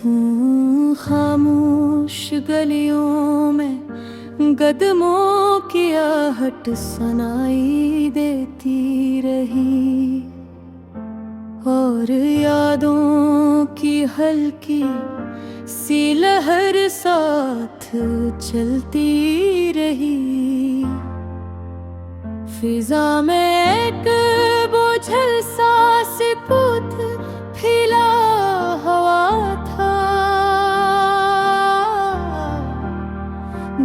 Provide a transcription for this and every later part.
हूँ खामोश गलियों में, कदमों की आहट सुनाई देती रही, और यादों की हल्की सी लहर साथ चलती रही। फिजा में एक बोझल सा सुकूत फैला हुआ था,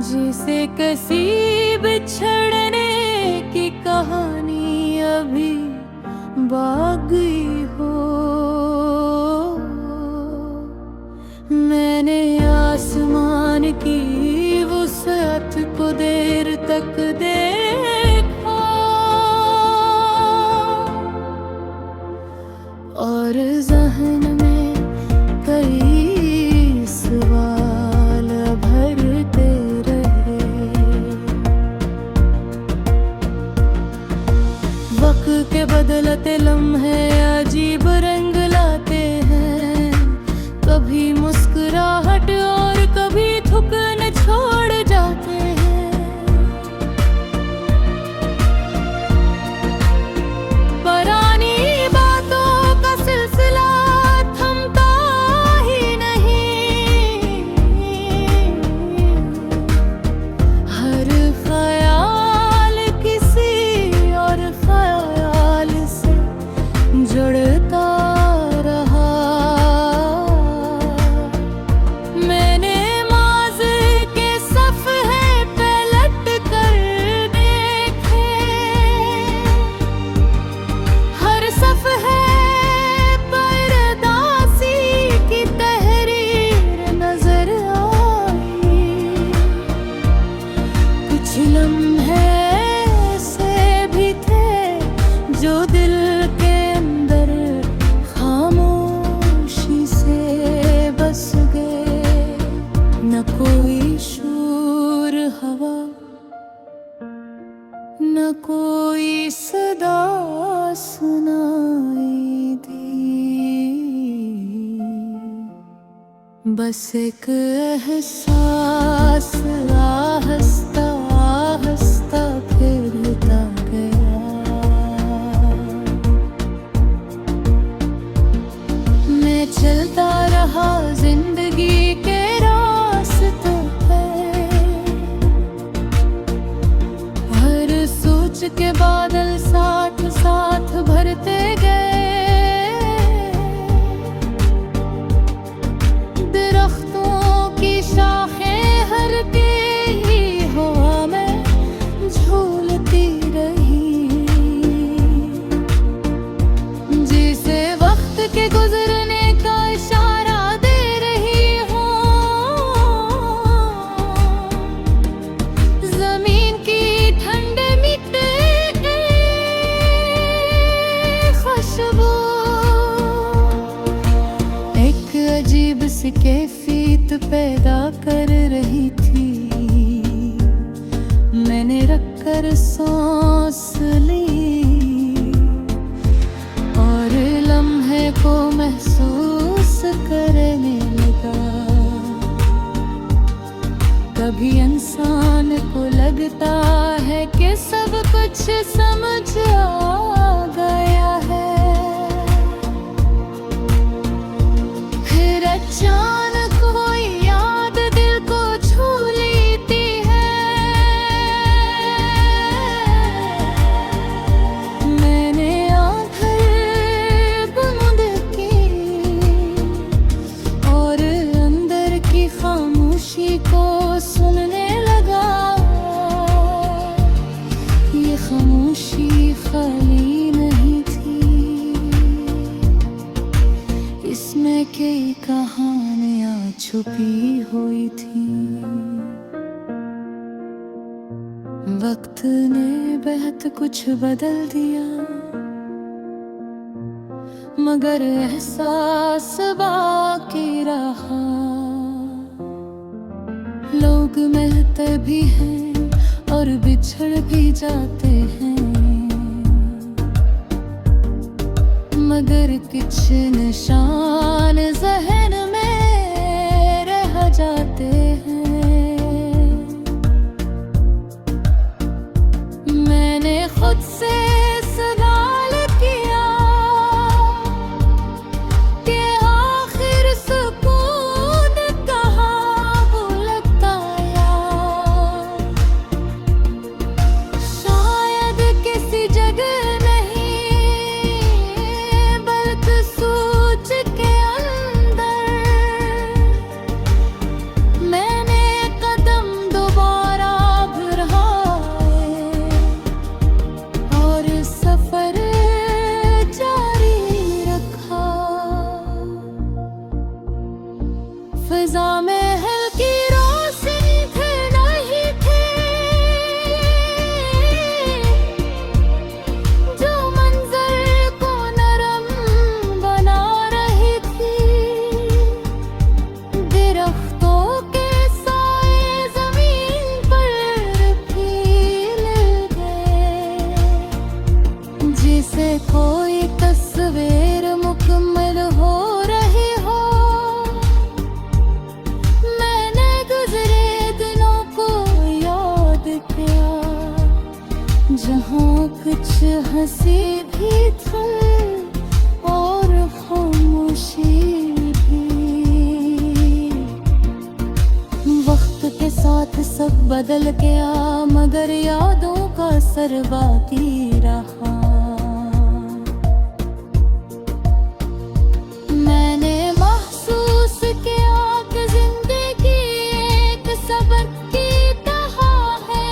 जिसे किसी बिछड़ने की कहानी अभी बाकी हो। मैंने आसमान की वुसअत को देर तक देखा, और ज़हन में कई सवाल भरते रहे। वक्त के बदलते लम्हे अजीब रंग लाते हैं, कभी मुस्कुराहट और कभी थुकन छोड़ जाते हैं। पुरानी बातों का सिलसिला थमता ही नहीं, हर ख्याल किसी और ख्याल से जुड़ता रहा। मैंने माज़ी के सफ़हे पे लट कर देखे, हर सफ़हे पर दासी की तहरीर नजर आई। कुछ लम्हे ऐसे भी थे जो दिल के अंदर खामोशी से बस गए। न कोई शोर हवा, न कोई सदा सुनाई दी, बस एक एहसास आहिस्ता आहिस्ता फिरता गया। मैं चलता रहा जिंदगी के रास्ते पे, हर सोच के बादल साथ साथ भरते गए। दरख्तों की शाखें हर के ही हवा में झूलती रही, जिसे वक्त के गुजरने का इशारा दे रही हूँ। जमीन की ठंडे मिट्टी की खुशबू एक अजीब सी कैफियत पैदा कर रही थी। मैंने रखकर सांस ली और लम्हे को महसूस करने लगा। कभी इंसान को लगता है कि सब कुछ समझ आ गया है, फिर अचानक कोई याद दिल को छू लेती है। मैंने आंखें बंद की और अंदर की खामोशी को सुनने लगा। ये खामोशी खाली नहीं थी, इसमें कई कहानियां छुपी हुई थी। वक्त ने बहुत कुछ बदल दिया, मगर एहसास बाकी रहा। लोग मिलते भी हैं और बिछड़ भी जाते हैं, मगर कुछ निशान ज़हन में हंसी भी थी और खामोशी भी। वक्त के साथ सब बदल गया मगर यादों का असर बाकी रहा। मैंने महसूस किया कि जिंदगी एक सबक की तरह है।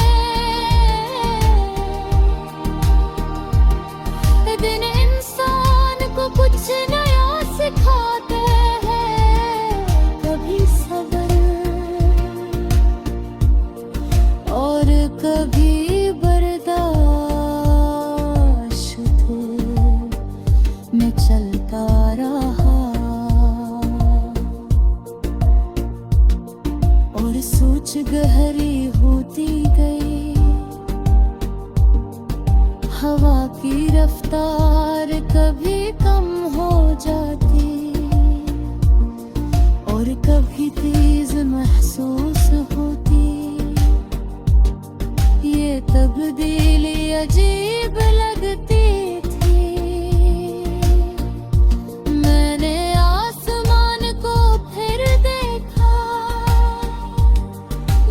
दिन इंसान को कुछ नया सिखाते हैं, कभी सब्र और कभी बर्दाश्त में चलता रहा। और सोच गहरी होती गई, हवा की रफ्तार कभी कम हो जाती और कभी तेज महसूस होती। ये तब्दीली अजीब लगती थी। मैंने आसमान को फिर देखा,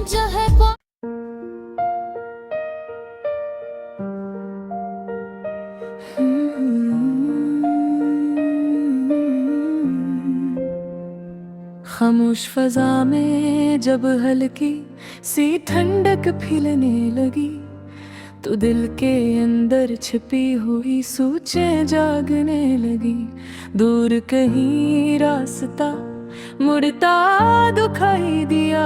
जहाँ खामोश फजा में जब हल्की सी ठंडक फैलने लगी, तो दिल के अंदर छिपी हुई सोचें जागने लगी। दूर कहीं रास्ता मुड़ता दिखाई दिया,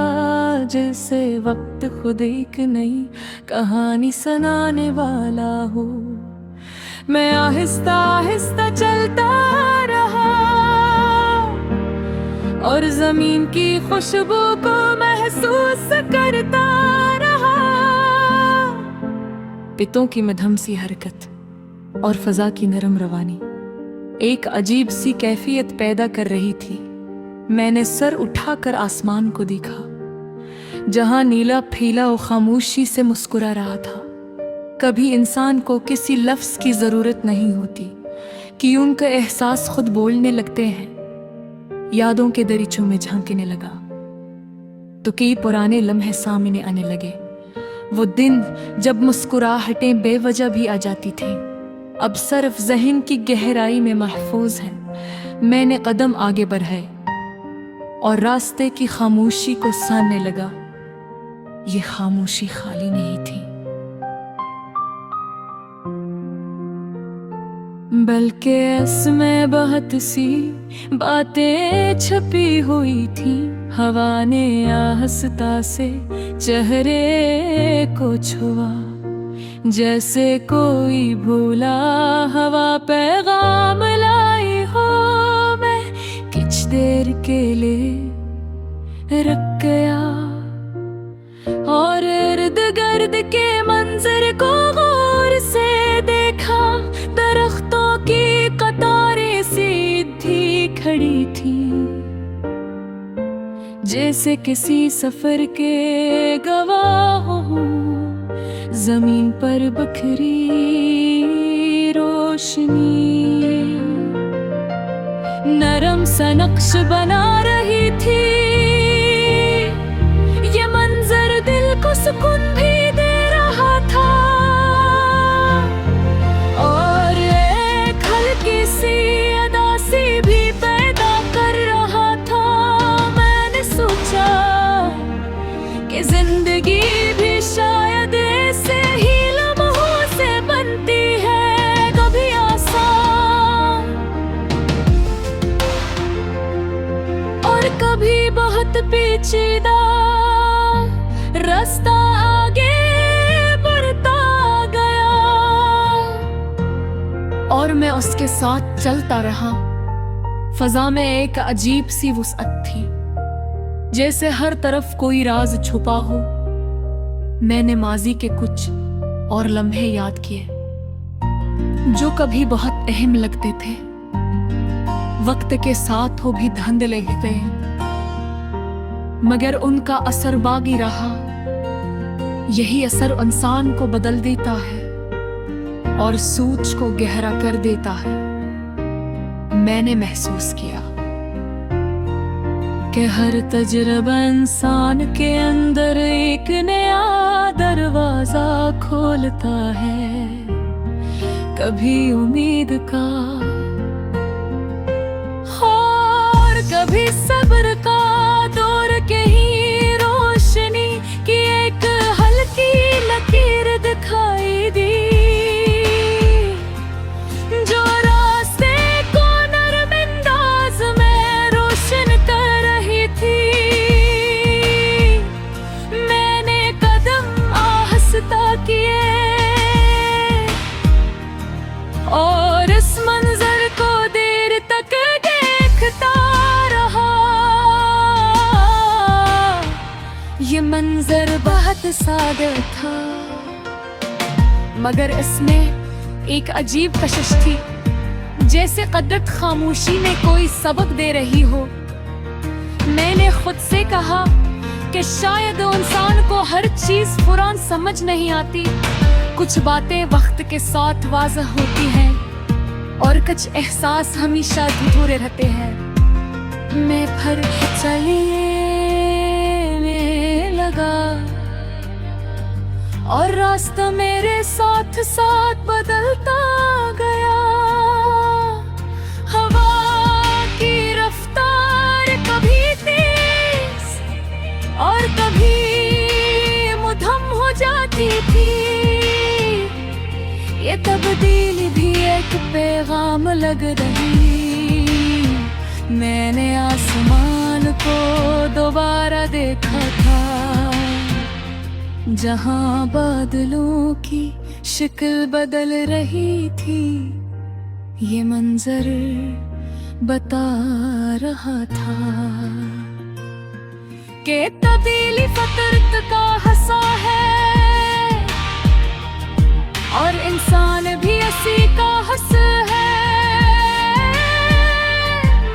जैसे वक्त खुद एक नई कहानी सुनाने वाला हो। मैं आहिस्ता आहिस्ता चलता रहा और जमीन की खुशबू को महसूस करता रहा। पितों की मध्यम सी हरकत और फजा की नरम रवानी एक अजीब सी कैफियत पैदा कर रही थी। मैंने सर उठाकर आसमान को देखा, जहां नीला फैला और खामोशी से मुस्कुरा रहा था। कभी इंसान को किसी लफ्ज की जरूरत नहीं होती कि उनका एहसास खुद बोलने लगते हैं। यादों के दरीचों में झांकने लगा तो कई पुराने लम्हे सामने आने लगे। वो दिन जब मुस्कुराहटें बेवजह भी आ जाती थी, अब सिर्फ ज़हन की गहराई में महफूज है। मैंने कदम आगे बढ़ाए और रास्ते की खामोशी को सानने लगा। ये खामोशी खाली नहीं थी, बल्कि इसमें बहुत सी बातें छुपी हुई थी। हवा ने आहिस्ता से चेहरे को छुआ, जैसे कोई भूला हवा पैगाम लाई हो। मैं कुछ देर के लिए रुक गया और इर्द गिर्द के मंजर को गौर से देखा। दरख्तों की कतारें सीधी खड़ी थी, जैसे किसी सफर के गवाह हो। जमीन पर बखरी रोशनी नरम सा नक्श बना रही थी। ये मंजर दिल को सुकून भी दे रहा था और एक हल्की सी अदासी भी पैदा कर रहा था। मैंने सोचा कि जिंदगी भी शायद ऐसे ही लम्हों से बनती है, कभी आसान और कभी बहुत पेचीदा। रास्ता आगे बढ़ता गया और मैं उसके साथ चलता रहा। फजा में एक अजीब सी वुसअत थी, जैसे हर तरफ कोई राज छुपा हो। मैंने माजी के कुछ और लम्हे याद किए जो कभी बहुत अहम लगते थे। वक्त के साथ वो भी धुंधले गए, मगर उनका असर बाकी रहा। यही असर इंसान को बदल देता है। और सोच को गहरा कर देता है। मैंने महसूस किया कि हर तजुर्बा इंसान के अंदर एक नया दरवाजा खोलता है, कभी उम्मीद का और कभी सब्र का। दौर के ही रोशनी की एक हल्की लकीर दिखाई दी, जो रास्ते को नर्म अंदाज में रोशन कर रही थी। मैंने कदम आहिस्ता किए और इस मंजर को देर तक देखता रहा। ये मंजर बहुत सादा था, मगर इसमें एक अजीब कशिश थी, जैसे कुदरत खामोशी में कोई सबक दे रही हो। मैंने खुद से कहा कि शायद इंसान को हर चीज फौरन समझ नहीं आती। कुछ बातें वक्त के साथ वाज़ह होती हैं और कुछ एहसास हमेशा अधूरे रहते हैं। मैं फिर चलने लगा और रास्ता मेरे साथ साथ बदलता गया। हवा की रफ्तार कभी तेज और कभी मध्यम हो जाती थी। ये तब्दीली भी एक पैगाम लग रही। मैंने आसमान को दोबारा देखा था, जहां बादलों की शक्ल बदल रही थी। ये मंजर बता रहा था कि तब्दीली फितरत का हिस्सा है और इंसान भी इसी का हिस्सा है।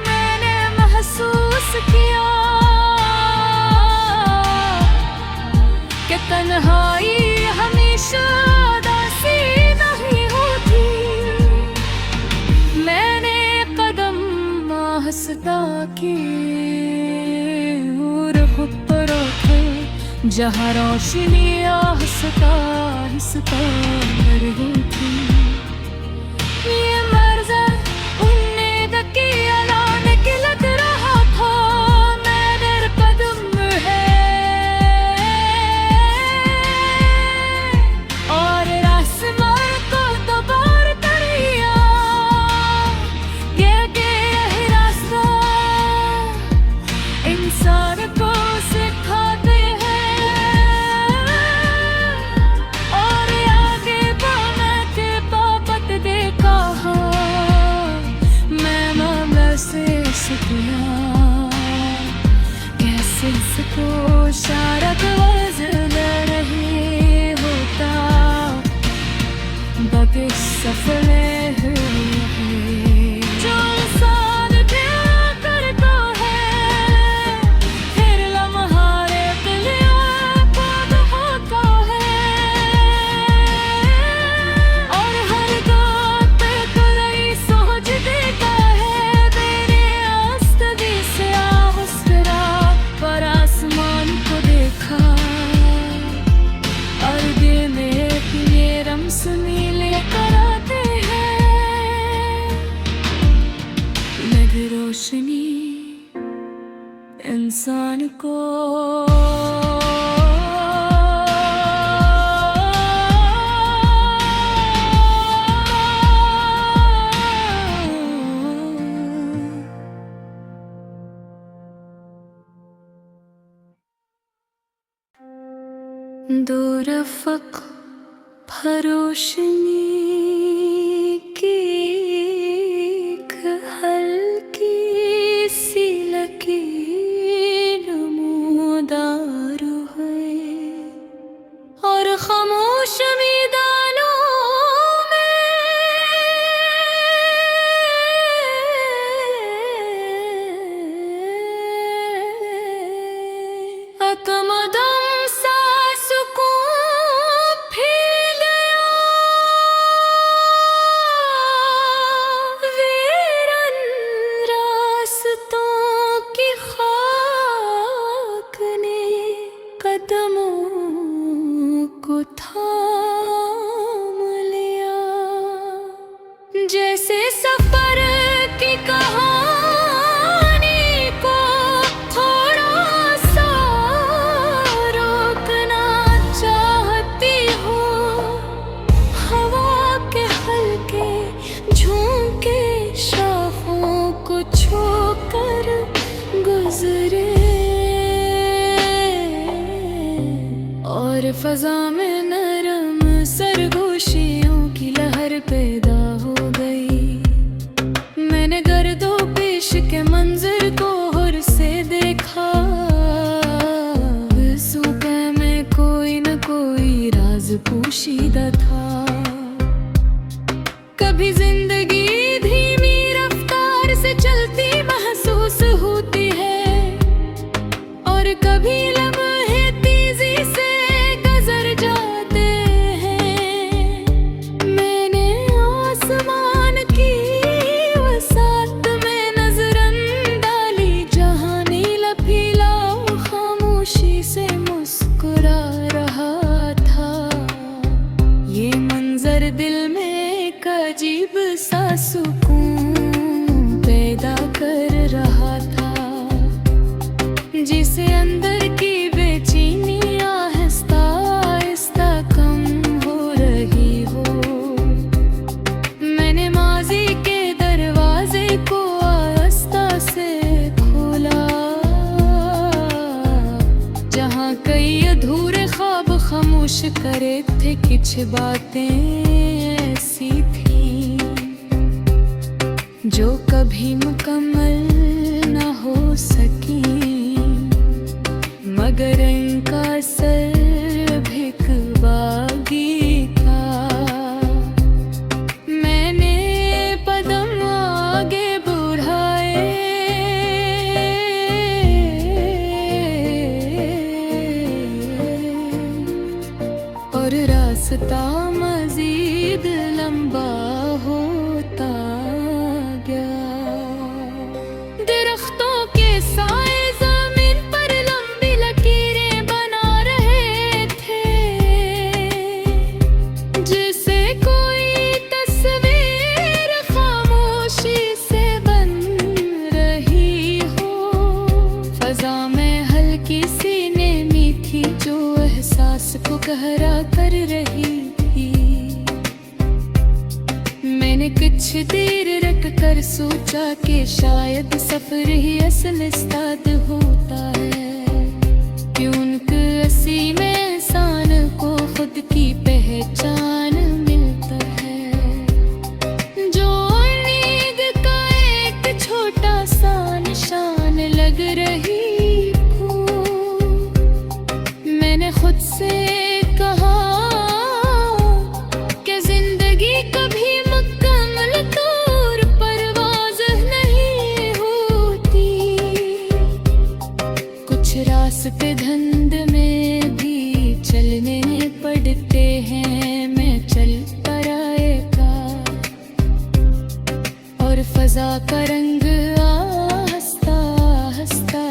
मैंने महसूस किया कि तन्हाई हमेशा उदासी नहीं होती। मैंने कदम आहिस्ता किए और खुद पर रखे, जहाँ रोशनी आहिस्ता आहिस्ता बढ़ रही थी। ये मंजर उम्मीद की अलान के लग रहा था। मेरे कदम है और आसमान को दोबारा तरिया। यही रास्ता इंसान को सिखाते कैसे इसको शारत वज़न नहीं होता, बाकी सफल है जो इंसान प्यार करता है। फिर लम्हारे दिलियों पाद होता है और हर बात पे कई सोच देता है। मेरे आस्तगी से मुस्कुरा पर आसमान को देखा और दिल में ये रम्स नीले कराते हैं। लग रोशनी इंसान को दो रफ़क़ फरोशनी की एक हल्की सी लकीर नमूदार है और खामोश मैदानों में कदम सा सुकून फैल गया। को थाम लिया। जैसे सफर की कहानी को थोड़ा सा रोकना चाहती हूँ, हवा के हल्के झोंके शाखों को छूकर गुजरे और फजा में नरम सरगोशियों की लहर पैदा हो गई। मैंने गर्दो पेश के मंजर को गौर से देखा, सुबह में कोई न कोई राज पोशीदा था। कभी जिंदगी धीमी रफ्तार से चलती महसूस होती है और कभी लम्हे तेजी से गुजर जाते हैं। मैंने आसमान की वसात में नजरन डाली, जहां नीला पीला खामोशी से मुस्कुरा रहा था। ये मंजर दिल में एक अजीब सा सुकून पैदा कर रहा था, जिसे अंदर की बेचैनी आहिस्ता आहिस्ता कम हो रही हो। मैंने माजी के दरवाजे को आहिस्ता से खोला, जहां कई अधूरे ख्वाब खामोश करे थे। कुछ बातें ऐसी थी जो कभी मुकम्मल न हो सकी, मगर इनका असर भिकबागी था। मैंने कदम आगे बढ़ाए और रास्ता मजीद लंबा होता गया। दरख्तों के साए जमीन पर लंबी लकीरें बना रहे थे, जैसे कोई तस्वीर खामोशी से बन रही हो। फजा में हल्की सी नमी थी जो एहसास को गहरा कर रही थी। मैंने कुछ देर रख कर सोचा कि शायद सफर ही असल इस्ताद होता है, क्यों उनके असी में इंसान को खुद की पहचान मिलता है। जो नींद का एक छोटा सा निशान लग रही हो, मैंने खुद से कहा कि जिंदगी कभी मुकम्मल तौर पर वाज़ह नहीं होती। कुछ रास्ते धुंध में भी चलने पड़ते हैं। मैं चल पर आएगा और फजा का रंग आहिस्ता आहिस्ता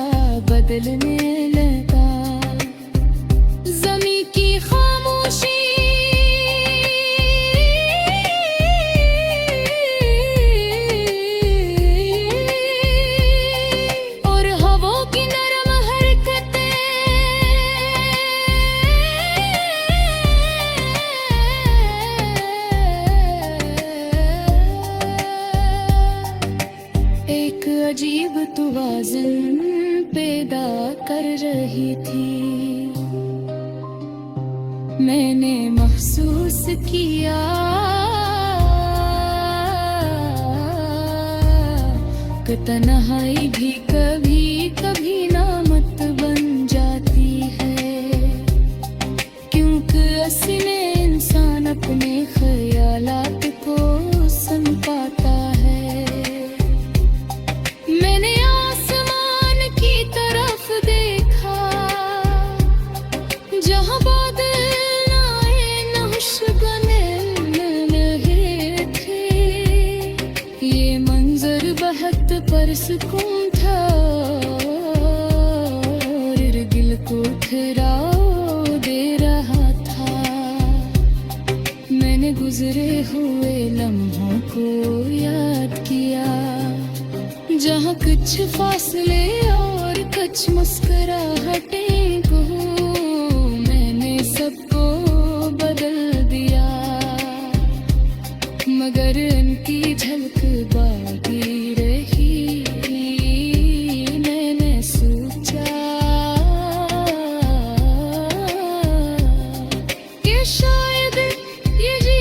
बदलने लगा। ज़मीं की खामोशी और हवाओं की नरम हरकतें एक अजीब तवाज़ुन पैदा कर रही थी। मैंने महसूस किया कि तन्हाई भी कभी कभी नामत बन जाती है, क्योंकि असल में इंसान अपने ख्यालात को सुन पाता है। मैंने आसमान की तरफ देखा, जहां बादल आए नक्श बने लगे थे। ये मंजर बहुत परसकून था और दिल को ठहराव दे रहा था। कुछ फासले और कुछ मुस्कुराहटें को मैंने सबको बदल दिया, मगर इनकी झलक बाकी रही। मैंने सोचा कि शायद ये जी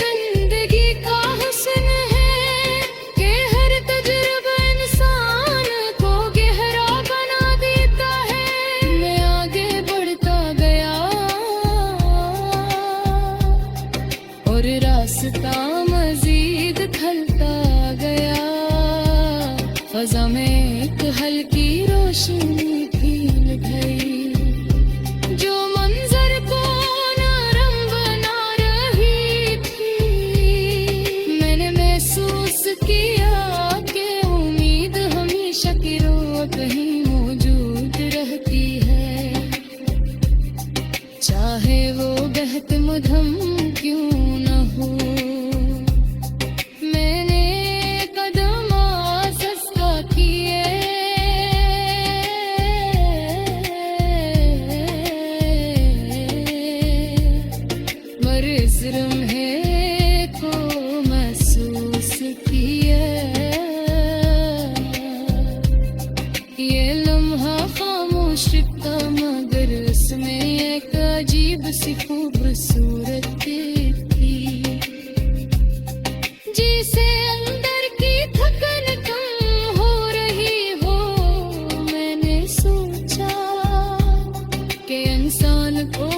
जिंदगी का हुस्न है कि हर तजुर्बा इंसान को गहरा बना देता है। मैं आगे बढ़ता गया और रास्ता मजीद खलता गया। फजा में एक हल्की रोशनी फील गई, जो मंजर को नरम बना रही थी। मैंने महसूस किया कि उम्मीद हमेशा की रो कहीं मौजूद रहती है, चाहे वो बेहद मधम क्यों न हो। मैंने कदम आसस्ता किए, मगर इस लम्हे को महसूस किया। ये लम्हा खामोश था मगर उसमें एक अजीब सी खूबसूरत थी, जिसे अंदर की थकन कम हो रही हो। मैंने सोचा कि इंसान को